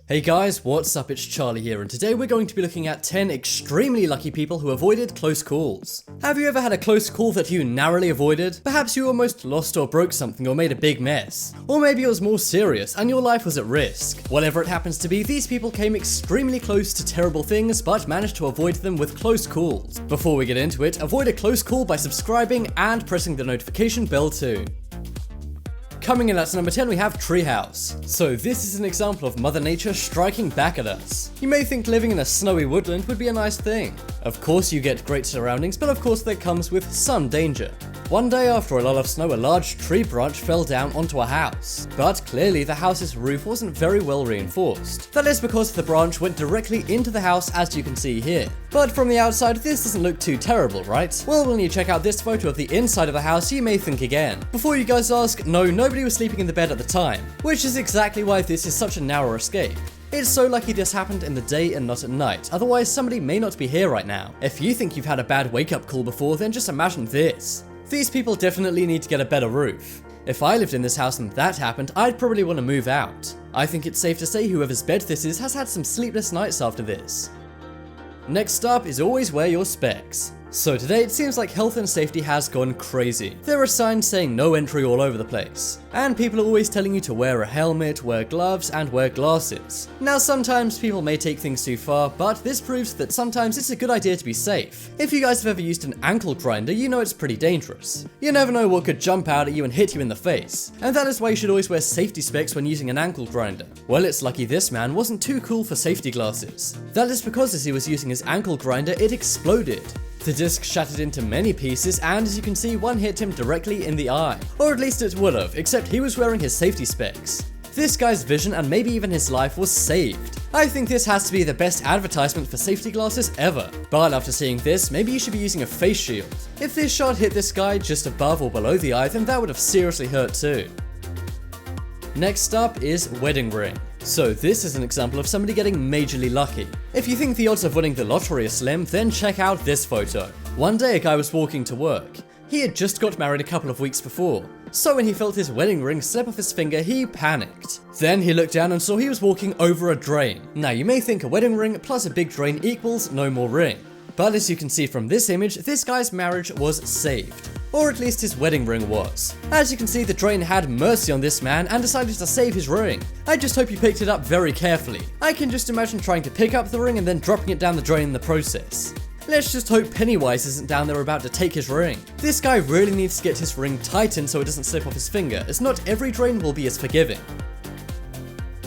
Hey guys, what's up? It's Charlie here, and today we're going to be looking at 10 extremely lucky people who avoided close calls. Have you ever had a close call that you narrowly avoided? Perhaps you almost lost or broke something or made a big mess. Or maybe it was more serious and your life was at risk. Whatever it happens to be, these people came extremely close to terrible things but managed to avoid them with close calls. Before we get into it, avoid a close call by subscribing and pressing the notification bell too. Coming in at number 10 we have Treehouse. So this is an example of Mother Nature striking back at us. You may think living in a snowy woodland would be a nice thing. Of course you get great surroundings, but of course that comes with some danger. One day after a lot of snow, a large tree branch fell down onto a house. But clearly the house's roof wasn't very well reinforced. That is because the branch went directly into the house, as you can see here. But from the outside this doesn't look too terrible, right? Well, when you check out this photo of the inside of the house, you may think again. Before you guys ask, no, nobody was sleeping in the bed at the time, which is exactly why this is such a narrow escape. It's so lucky this happened in the day and not at night, otherwise somebody may not be here right now. If you think you've had a bad wake-up call before, then just imagine this. These people definitely need to get a better roof. If I lived in this house and that happened, I'd probably want to move out. I think it's safe to say whoever's bed this is has had some sleepless nights after this. Next up is always wear your specs. So today it seems like health and safety has gone crazy. There are signs saying no entry all over the place. And people are always telling you to wear a helmet, wear gloves, and wear glasses. Now sometimes people may take things too far, but this proves that sometimes it's a good idea to be safe. If you guys have ever used an ankle grinder, you know it's pretty dangerous. You never know what could jump out at you and hit you in the face. And that is why you should always wear safety specs when using an ankle grinder. Well, it's lucky this man wasn't too cool for safety glasses. That is because as he was using his ankle grinder, it exploded. The disc shattered into many pieces, and as you can see, one hit him directly in the eye. Or at least it would have, except he was wearing his safety specs. This guy's vision and maybe even his life was saved. I think this has to be the best advertisement for safety glasses ever. But after seeing this, maybe you should be using a face shield. If this shot hit this guy just above or below the eye, then that would have seriously hurt too. Next up is wedding ring. So this is an example of somebody getting majorly lucky. If you think the odds of winning the lottery are slim, then check out this photo. One day a guy was walking to work. He had just got married a couple of weeks before. So when he felt his wedding ring slip off his finger, he panicked. Then he looked down and saw he was walking over a drain. Now you may think a wedding ring plus a big drain equals no more ring. But as you can see from this image, this guy's marriage was saved. Or at least his wedding ring was. As you can see, the drain had mercy on this man and decided to save his ring. I just hope you picked it up very carefully. I can just imagine trying to pick up the ring and then dropping it down the drain in the process. Let's just hope Pennywise isn't down there about to take his ring. This guy really needs to get his ring tightened so it doesn't slip off his finger, as not every drain will be as forgiving.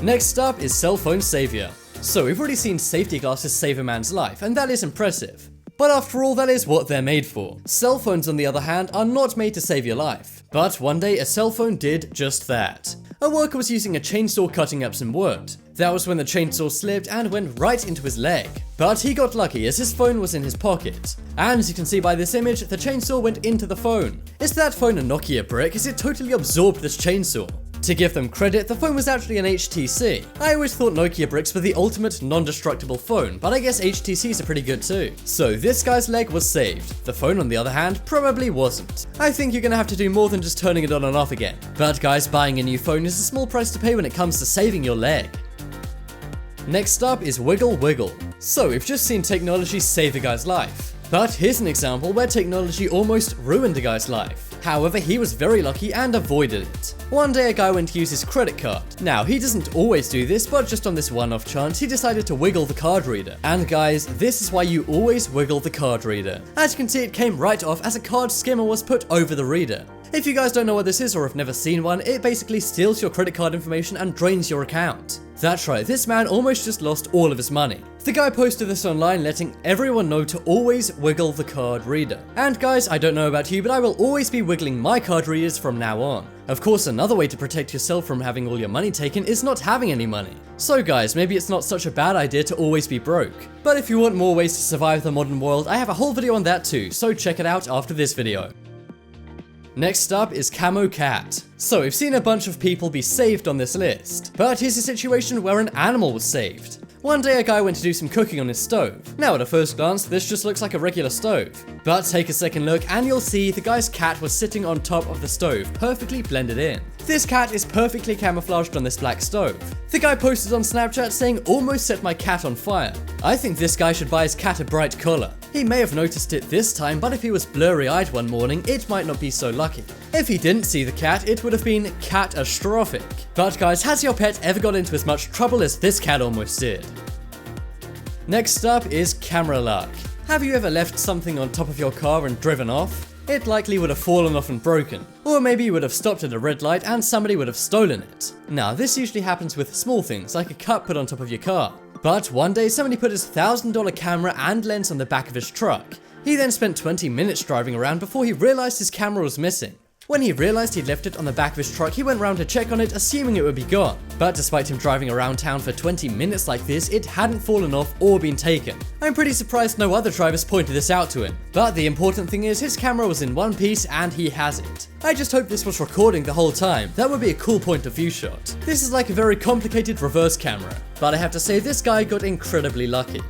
Next up is cell phone savior. So we've already seen safety glasses save a man's life, and that is impressive. But after all, that is what they're made for. Cell phones, on the other hand, are not made to save your life. But one day, a cell phone did just that. A worker was using a chainsaw cutting up some wood. That was when the chainsaw slipped and went right into his leg. But he got lucky as his phone was in his pocket. And as you can see by this image, the chainsaw went into the phone. Is that phone a Nokia brick? As it totally absorbed this chainsaw? To give them credit, the phone was actually an HTC. I always thought Nokia bricks were the ultimate non-destructible phone, but I guess HTCs are pretty good too. So this guy's leg was saved. The phone, on the other hand, probably wasn't. I think you're gonna have to do more than just turning it on and off again. But guys, buying a new phone is a small price to pay when it comes to saving your leg. Next up is Wiggle Wiggle. So we've just seen technology save a guy's life. But here's an example where technology almost ruined a guy's life. However, he was very lucky and avoided it. One day a guy went to use his credit card. Now, he doesn't always do this, but just on this one-off chance, he decided to wiggle the card reader. And guys, this is why you always wiggle the card reader. As you can see, it came right off as a card skimmer was put over the reader. If you guys don't know what this is or have never seen one, it basically steals your credit card information and drains your account. That's right, this man almost just lost all of his money. The guy posted this online letting everyone know to always wiggle the card reader. And guys, I don't know about you, but I will always be wiggling my card readers from now on. Of course, another way to protect yourself from having all your money taken is not having any money. So guys, maybe it's not such a bad idea to always be broke. But if you want more ways to survive the modern world, I have a whole video on that too, so check it out after this video. Next up is Camo Cat. So we've seen a bunch of people be saved on this list, but here's a situation where an animal was saved. One day a guy went to do some cooking on his stove. Now at a first glance, this just looks like a regular stove. But take a second look and you'll see the guy's cat was sitting on top of the stove, perfectly blended in. This cat is perfectly camouflaged on this black stove. The guy posted on Snapchat saying, "Almost set my cat on fire." I think this guy should buy his cat a bright collar. He may have noticed it this time, but if he was blurry-eyed one morning, it might not be so lucky. If he didn't see the cat, it would have been catastrophic. But guys, has your pet ever got into as much trouble as this cat almost did? Next up is camera luck. Have you ever left something on top of your car and driven off? It likely would have fallen off and broken. Or maybe you would have stopped at a red light and somebody would have stolen it. Now, this usually happens with small things, like a cup put on top of your car. But one day somebody put his $1,000 camera and lens on the back of his truck. He then spent 20 minutes driving around before he realized his camera was missing. When he realized he'd left it on the back of his truck, he went round to check on it, assuming it would be gone. But despite him driving around town for 20 minutes like this, it hadn't fallen off or been taken. I'm pretty surprised no other drivers pointed this out to him. But the important thing is, his camera was in one piece and he has it. I just hope this was recording the whole time. That would be a cool point of view shot. This is like a very complicated reverse camera. But I have to say, this guy got incredibly lucky.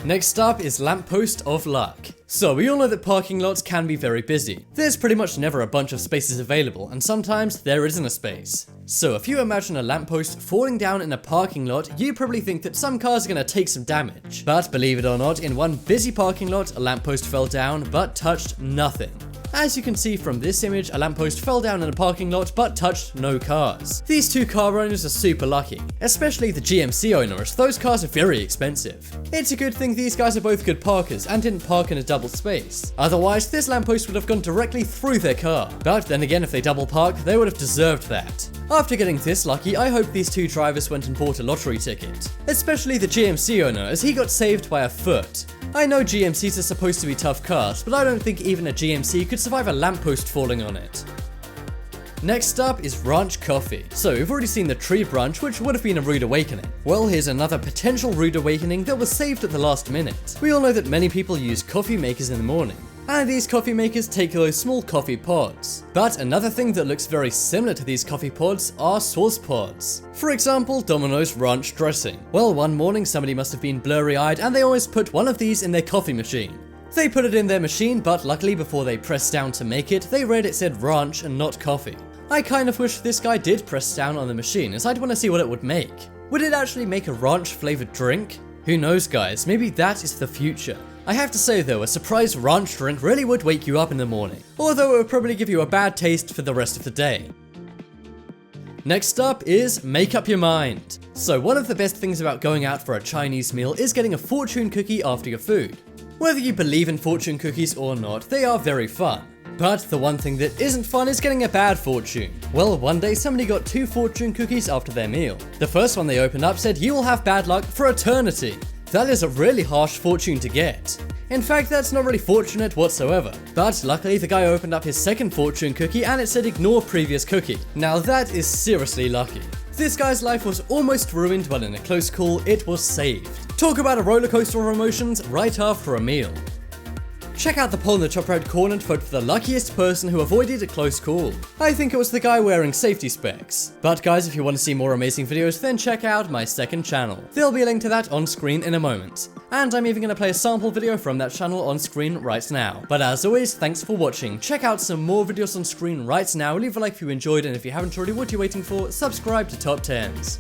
Next up is lamppost of luck. So we all know that parking lots can be very busy. There's pretty much never a bunch of spaces available, and sometimes there isn't a space. So if you imagine a lamppost falling down in a parking lot, you probably think that some cars are gonna take some damage. But believe it or not, in one busy parking lot, a lamppost fell down but touched nothing. As you can see from this image, a lamppost fell down in a parking lot but touched no cars. These two car owners are super lucky, especially the GMC owner, as those cars are very expensive. It's a good thing these guys are both good parkers and didn't park in a double space. Otherwise, this lamppost would have gone directly through their car. But then again, if they double parked, they would have deserved that. After getting this lucky, I hope these two drivers went and bought a lottery ticket. Especially the GMC owner, as he got saved by a foot. I know GMCs are supposed to be tough cars, but I don't think even a GMC could survive a lamppost falling on it. Next up is ranch coffee. So we've already seen the tree branch, which would have been a rude awakening. Well, here's another potential rude awakening that was saved at the last minute. We all know that many people use coffee makers in the morning. And these coffee makers take those small coffee pods. But another thing that looks very similar to these coffee pods are sauce pods. For example, Domino's ranch dressing. Well, one morning somebody must have been blurry-eyed and they always put one of these in their coffee machine. They put it in their machine, but luckily before they pressed down to make it, they read it said ranch and not coffee. I kind of wish this guy did press down on the machine, as I'd want to see what it would make. Would it actually make a ranch flavored drink? Who knows, guys, maybe that is the future. I have to say though, a surprise ranch drink really would wake you up in the morning, although it would probably give you a bad taste for the rest of the day. Next up is make up your mind. So one of the best things about going out for a Chinese meal is getting a fortune cookie after your food. Whether you believe in fortune cookies or not, they are very fun. But the one thing that isn't fun is getting a bad fortune. Well, one day somebody got 2 fortune cookies after their meal. The first one they opened up said, "You will have bad luck for eternity." That is a really harsh fortune to get. In fact, that's not really fortunate whatsoever. But luckily the guy opened up his second fortune cookie and it said ignore previous cookie. Now that is seriously lucky. This guy's life was almost ruined, but in a close call, it was saved. Talk about a rollercoaster of emotions right after a meal. Check out the poll in the top right corner to vote for the luckiest person who avoided a close call. I think it was the guy wearing safety specs. But guys, if you want to see more amazing videos, then check out my second channel. There'll be a link to that on screen in a moment. And I'm even going to play a sample video from that channel on screen right now. But as always, thanks for watching. Check out some more videos on screen right now. Leave a like if you enjoyed, and if you haven't already, what are you waiting for? Subscribe to Top 10s.